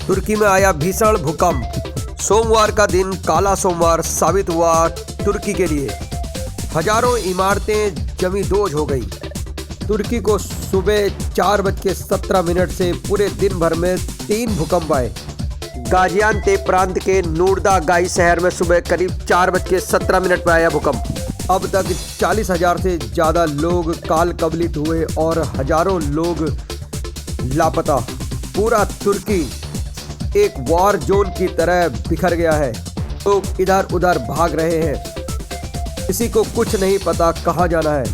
तुर्की में आया भीषण भूकंप। सोमवार का दिन काला सोमवार साबित हुआ तुर्की के लिए। हजारों इमारतें जमी दोज हो गई। तुर्की को सुबह 4:17 से पूरे दिन भर में 3 भूकंप आए। गाजियान्तेप प्रांत के नूरदागाई शहर में सुबह करीब 4:17 पर आया भूकंप। अब तक 40,000 से ज़्यादा लोग काल कबलित हुए और हजारों लोग लापता। पूरा तुर्की एक वॉर जोन की तरह बिखर गया है। लोग इधर उधर भाग रहे हैं। किसी को कुछ नहीं पता कहाँ जाना है।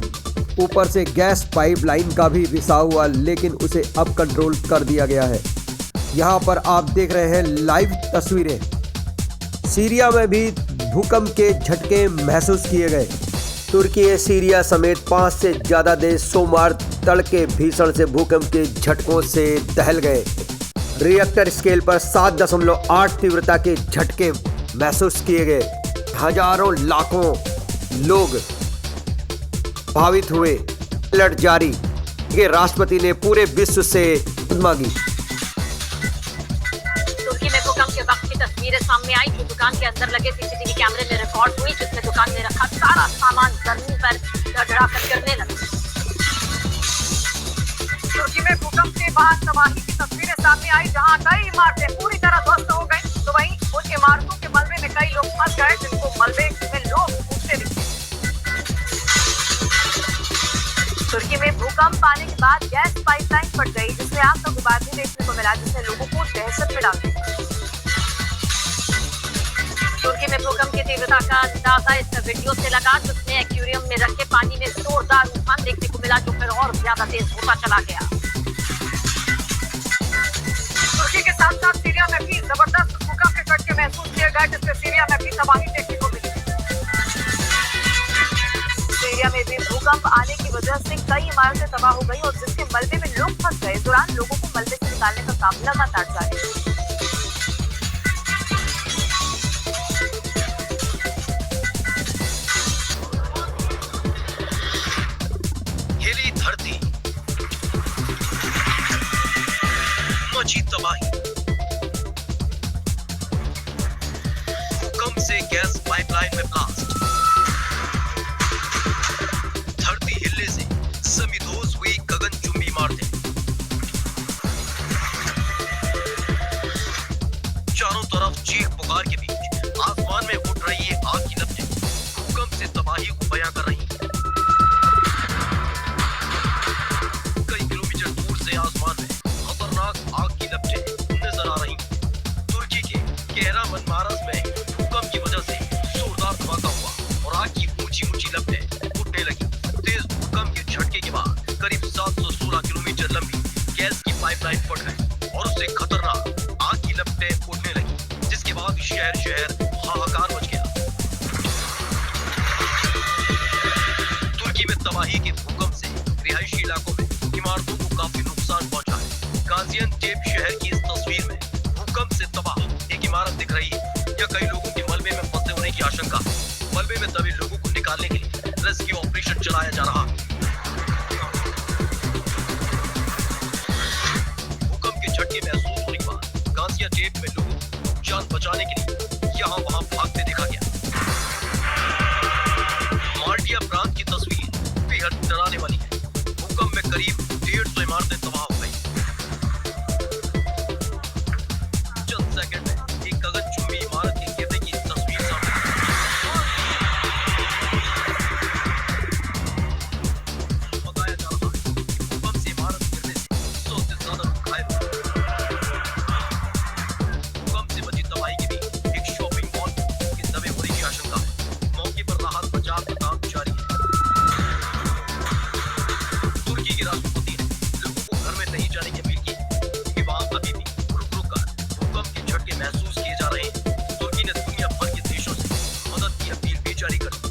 ऊपर से गैस पाइपलाइन का भी रिसाव हुआ, लेकिन उसे अब कंट्रोल कर दिया गया है। यहाँ पर आप देख रहे हैं लाइव तस्वीरें। सीरिया में भी भूकंप के झटके महसूस किए गए। तुर्की, सीरिया समेत 5 से ज़्यादा देश सोमवार तड़के भीषण से भूकंप के झटकों से दहल गए। रिएक्टर स्केल पर 7.8 तीव्रता के झटके महसूस किए गए। हजारों लाखों लोग प्रभावित हुए। अलर्ट जारी के राष्ट्रपति ने पूरे विश्व से मदद मांगी। तुर्की में भूकंप के वक्त की तस्वीरें सामने आई जो दुकान के अंदर लगे सीसीटीवी कैमरे में रिकॉर्ड हुई, जिसमें दुकान में रखा सारा सामान जमीन पर धड़धड़ाकर गिरने लगा। तुर्की में भूकंप के बाद तबाही की तस्वीरें सामने आई, जहां कई इमारतें पूरी तरह ध्वस्त हो गई, तो वहीं उन इमारतों के मलबे में कई लोग फंस गए, जिनको मलबे में लोग कूदते दिखे। तुर्की में भूकंप आने के बाद गैस पाइपलाइन फट गई, जिसमें आग का गुबार भी देखने को मिला, जिसने लोगों को दहशत में डाल दिया। तुर्की में भूकंप की तीव्रता का अंदाजा इस वीडियो से लगा, जिसमें एक्वेरियम में रखे पानी में जोरदार तूफान देखने को मिला, जो फिर और ज्यादा तेज होता चला गया। तुर्की के साथ साथ सीरिया में भी जबरदस्त भूकंप के झटके महसूस किए गए, जिससे सीरिया में भी तबाही देखने को मिली। सीरिया में भी भूकंप आने की वजह से कई इमारतें तबाह हो गई और जिसके मलबे में लोग फंस गए। दौरान लोगों को मलबे से निकालने का काम लगातार जारी है। हिली धरती, मची तबाही। भूकंप से गैस पाइपलाइन में ब्लास्ट। धरती हिलने से समीदोज हुई गगनचुंबी इमारतें। चारों तरफ चीख पुकार के बीच आसमान में उठ रही है आग की लपटें। भूकंप से तबाही को बयां कर रही है। कई किलोमीटर दूर से आसमान में खतरनाक आग की लपटें नजर आ रही। तुर्की के कैहरामनमारास में भूकंप की वजह से जोरदार धमाका हुआ और आग की ऊंची लपटें उठने लगी। तेज भूकंप के झटके के बाद करीब 716 किलोमीटर लंबी गैस की पाइपलाइन फट गई और उससे खतरनाक आग की लपटें उठने लगी, जिसके बाद शहर हाहाकार मच गया। तुर्की में तबाही के भूकंप से रिहायशी इलाकों में इमारतों को काफी नुकसान पहुंचा है। गाजियान्तेप शहर की इस तस्वीर में भूकंप से तबाह एक इमारत दिख रही है। या कई लोगों के मलबे में फंसे होने की आशंका। मलबे में दबे लोगों को निकालने के लिए रेस्क्यू ऑपरेशन चलाया जा रहा है। भूकंप के झटके महसूस होने के बाद गाजियान्तेप में लोगों को जान बचाने के लिए यहाँ वहाँ भागते देखा गया। माल्टिया प्रांत की तस्वीर बेहद डराने वाली है। भूकंप में करीब 150 इमारतें तबाह हो गई। चंद सेकंड में एक गगनचुंबी इमारत के गिरने की तस्वीर सामने बताया जा रहा है। भूकंप से इमारत गिरने से 100 से ज्यादा लोग घायल हुए। भूकंप से बची तबाही के बीच एक शॉपिंग मॉल के दबे होने की आशंका है। मौके पर राहत बचाव का काम जारी है। तुर्की के राष्ट्रपति ने लोगों को घर में नहीं जाने की अपील की, क्योंकि वहां अभी भी रुक कर भूकंप के झटके महसूस किए जा रहे हैं। तुर्की ने दुनिया भर के देशों से मदद की अपील भी जारी कर दी।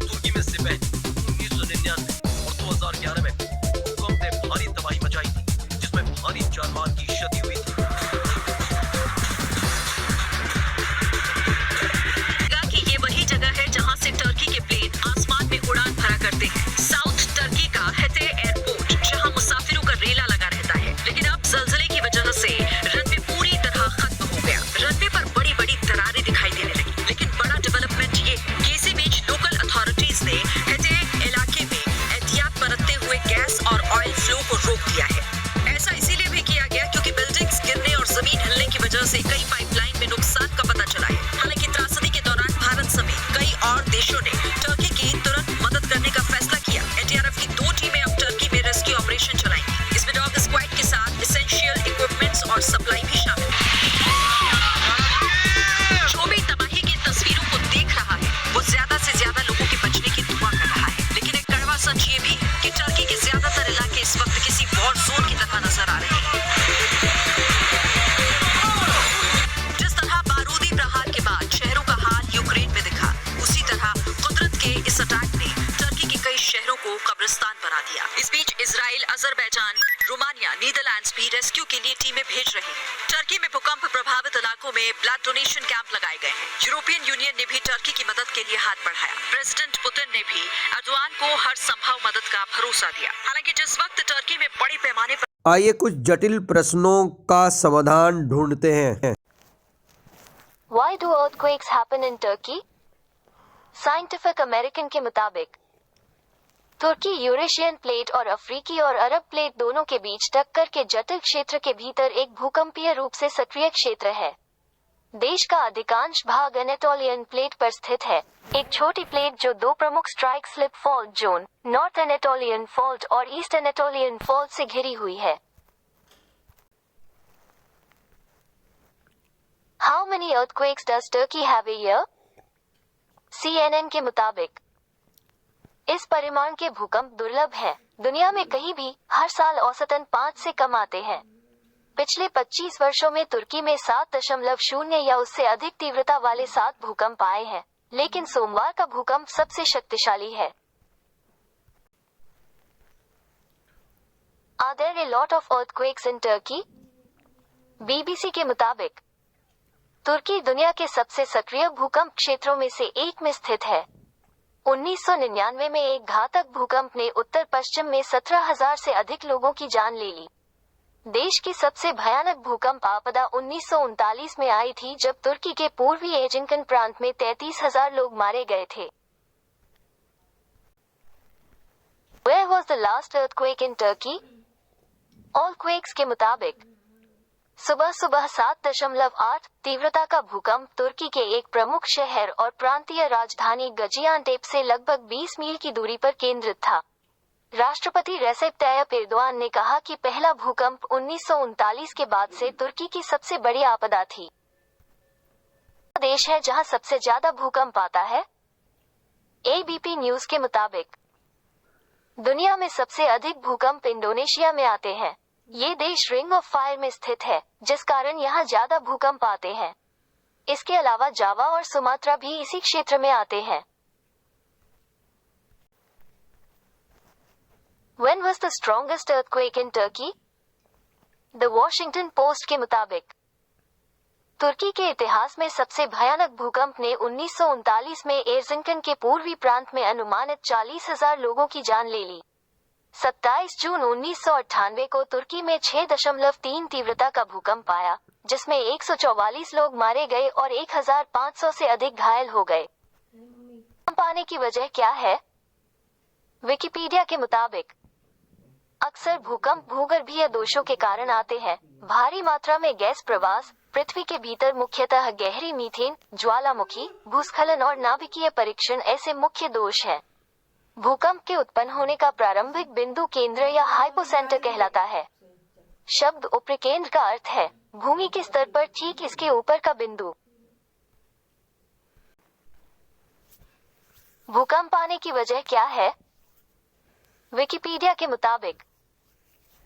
तुर्की में से पहले 1999 और 2011 में भूकंप ने भारी तबाही मचाई थी, जिसमें भारी जानमाल की क्षति हुई थी। कि ये वही जगह है जहां से टर्की के प्लेन आसमान में उड़ान भरा करते हैं। साउथ टर्की का हेथे एयरपोर्ट, जहां मुसाफिरों का रेला लगा रहता है, लेकिन नीदरलैंड्स भी रेस्क्यू के लिए टीमें भेज रहे हैं। टर्की में भूकंप प्रभावित इलाकों में ब्लड डोनेशन कैंप लगाए गए हैं। यूरोपियन यूनियन ने भी टर्की की मदद के लिए हाथ बढ़ाया। प्रेसिडेंट पुतिन ने भी एर्दोआन को हर संभव मदद का भरोसा दिया। हालांकि जिस वक्त टर्की में बड़े पैमाने पर आइए कुछ जटिल प्रश्नों का समाधान ढूंढते हैं। Why do earthquakes happen in Turkey? Scientific American के मुताबिक तुर्की यूरेशियन प्लेट और अफ्रीकी और अरब प्लेट दोनों के बीच टक्कर के जटिल क्षेत्र के भीतर एक भूकंपीय रूप से सक्रिय क्षेत्र है। देश का अधिकांश भाग एनाटोलियन प्लेट पर स्थित है, एक छोटी प्लेट जो दो प्रमुख strike slip fault zone, north Anatolian fault और ईस्ट एनाटोलियन फॉल्ट से घिरी हुई है। How many earthquakes does Turkey have a year? CNN के मुताबिक इस परिमाण के भूकंप दुर्लभ हैं। दुनिया में कहीं भी हर साल औसतन 5 से कम आते हैं। पिछले 25 वर्षों में तुर्की में 7.0 या उससे अधिक तीव्रता वाले 7 भूकंप आए हैं, लेकिन सोमवार का भूकंप सबसे शक्तिशाली है। Are there a lot of earthquakes in Turkey? BBC के मुताबिक तुर्की दुनिया के सबसे सक्रिय भूकंप क्षेत्रों में से एक में स्थित है। 1999 में एक घातक भूकंप ने उत्तर पश्चिम में 17,000 से अधिक लोगों की जान ले ली। देश की सबसे भयानक भूकंप आपदा 1939 में आई थी, जब तुर्की के पूर्वी एजिंकन प्रांत में 33,000 लोग मारे गए थे। Where was the last earthquake in Turkey? Allquakes के मुताबिक सुबह 7.8 तीव्रता का भूकंप तुर्की के एक प्रमुख शहर और प्रांतीय राजधानी गाजियान्टेप से लगभग 20 मील की दूरी पर केंद्रित था। राष्ट्रपति रेसेप ताय्यप एर्दोआन ने कहा कि पहला भूकंप 1939 के बाद से तुर्की की सबसे बड़ी आपदा थी। देश है जहां सबसे ज्यादा भूकंप आता है। एबीपी न्यूज के मुताबिक दुनिया में सबसे अधिक भूकंप इंडोनेशिया में आते हैं। ये देश रिंग ऑफ फायर में स्थित है, जिस कारण यहाँ ज्यादा भूकंप आते हैं। इसके अलावा जावा और सुमात्रा भी इसी क्षेत्र में आते हैं। When was the strongest earthquake in Turkey? The Washington Post के मुताबिक तुर्की के इतिहास में सबसे भयानक भूकंप ने 1939 में एर्जिंकन के पूर्वी प्रांत में अनुमानित 40,000 लोगों की जान ले ली। 27 जून 1998 को तुर्की में 6.3 तीव्रता का भूकंप आया, जिसमें 144 लोग मारे गए और 1,500 से अधिक घायल हो गए। भूकंप आने की वजह क्या है? विकिपीडिया के मुताबिक अक्सर भूकंप भूगर्भीय दोषों के कारण आते हैं। भारी मात्रा में गैस प्रवास, पृथ्वी के भीतर मुख्यतः गहरी मीथेन, ज्वालामुखी, भूस्खलन और नाभिकीय परीक्षण ऐसे मुख्य दोष हैं। भूकंप के उत्पन्न होने का प्रारंभिक बिंदु केंद्र या हाइपोसेंटर कहलाता है। शब्द उपरिकेंद्र का अर्थ है भूमि के स्तर पर ठीक इसके ऊपर का बिंदु। भूकंप आने की वजह क्या है? विकिपीडिया के मुताबिक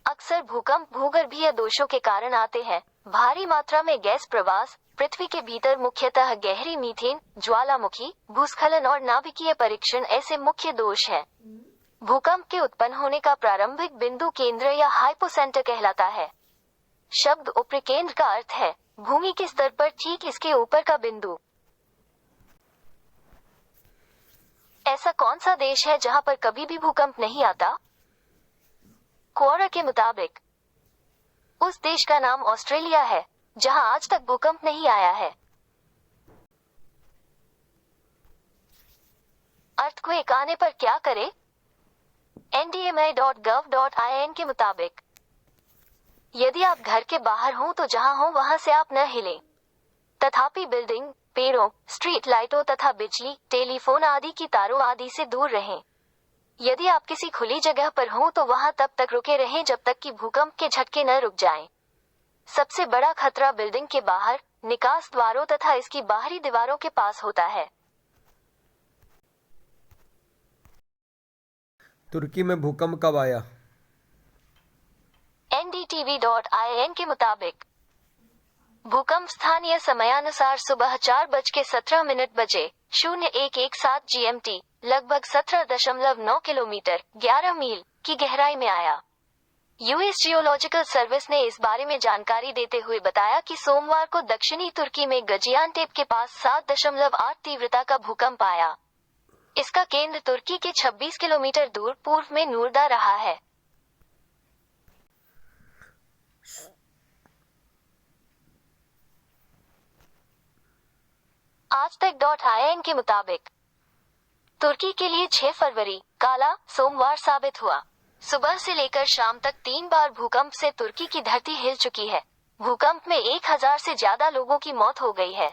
अक्सर भूकंप भूगर्भीय दोषों के कारण आते हैं। भारी मात्रा में गैस प्रवास, पृथ्वी के भीतर मुख्यतः गहरी मीथेन, ज्वालामुखी, भूस्खलन और नाभिकीय परीक्षण ऐसे मुख्य दोष हैं। भूकंप के उत्पन्न होने का प्रारंभिक बिंदु केंद्र या हाइपोसेंटर कहलाता है। शब्द उपरिकेंद्र का अर्थ है भूमि के स्तर पर ठीक इसके ऊपर का बिंदु। ऐसा कौन सा देश है जहां पर कभी भी भूकंप नहीं आता? क्वोरा के मुताबिक उस देश का नाम ऑस्ट्रेलिया है, जहां आज तक भूकंप नहीं आया है। अर्थक्वेक आने पर क्या करें? ndma.gov.in के मुताबिक यदि आप घर के बाहर हों तो जहां हो वहां से आप न हिलें। तथापि बिल्डिंग, पेड़ों, स्ट्रीट लाइटों तथा बिजली, टेलीफोन आदि की तारों आदि से दूर रहें। यदि आप किसी खुली जगह पर हों तो वहां तब तक रुके रहें जब तक कि भूकंप के झटके न रुक जाएं। सबसे बड़ा खतरा बिल्डिंग के बाहर, निकास द्वारों तथा इसकी बाहरी दीवारों के पास होता है। तुर्की में भूकंप कब आया? ndtv.in के मुताबिक भूकंप स्थानीय समयानुसार सुबह 4:17 बजे 0117 GMT लगभग 17.9 किलोमीटर 11 मील की गहराई में आया। यूएस जियोलॉजिकल सर्विस ने इस बारे में जानकारी देते हुए बताया कि सोमवार को दक्षिणी तुर्की में गजियानटेप के पास 7.8 तीव्रता का भूकंप आया। इसका केंद्र तुर्की के 26 किलोमीटर दूर पूर्व में नूरदा रहा है। आज तक .in के मुताबिक तुर्की के लिए 6 फरवरी काला सोमवार साबित हुआ। सुबह से लेकर शाम तक 3 बार भूकंप से तुर्की की धरती हिल चुकी है। भूकंप में 1000 से ज्यादा लोगों की मौत हो गई है।